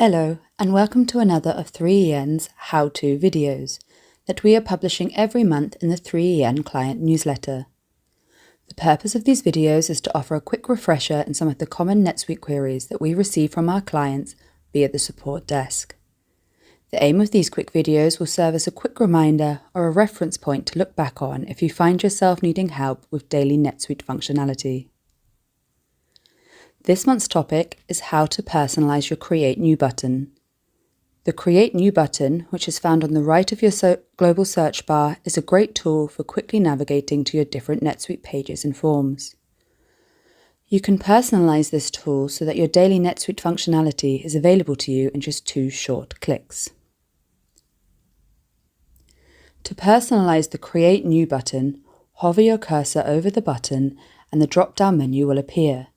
Hello, and welcome to another of 3EN's how-to videos that we are publishing every month in the 3EN client newsletter. The purpose of these videos is to offer a quick refresher in some of the common NetSuite queries that we receive from our clients via the support desk. The aim of these quick videos will serve as a quick reminder or a reference point to look back on if you find yourself needing help with daily NetSuite functionality. This month's topic is how to personalize your Create New button. The Create New button, which is found on the right of your global search bar, is a great tool for quickly navigating to your different NetSuite pages and forms. You can personalize this tool so that your daily NetSuite functionality is available to you in just 2 short clicks. To personalize the Create New button, hover your cursor over the button and the drop-down menu will appear.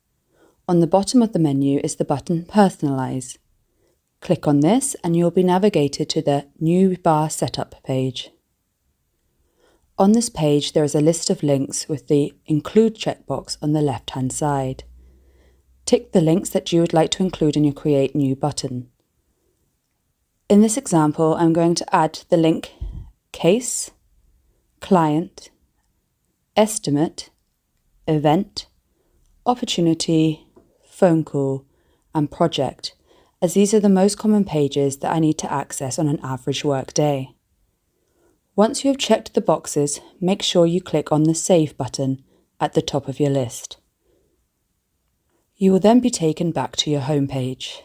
On the bottom of the menu is the button Personalise. Click on this and you will be navigated to the New Bar Setup page. On this page there is a list of links with the Include checkbox on the left-hand side. Tick the links that you would like to include in your Create New button. In this example, I'm going to add the link Case, Client, Estimate, Event, Opportunity, Phone Call, and Project, as these are the most common pages that I need to access on an average work day. Once you have checked the boxes, make sure you click on the Save button at the top of your list. You will then be taken back to your home page.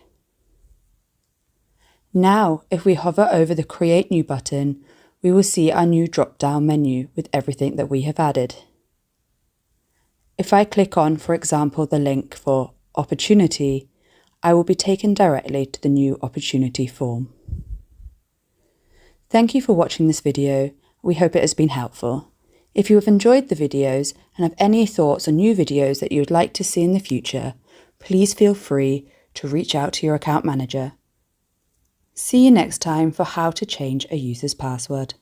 Now, if we hover over the Create New button, we will see our new drop-down menu with everything that we have added. If I click on, for example, the link for Opportunity, I will be taken directly to the new Opportunity form. Thank you for watching this video. We hope it has been helpful. If you have enjoyed the videos and have any thoughts on new videos that you would like to see in the future, please feel free to reach out to your account manager. See you next time for how to change a user's password.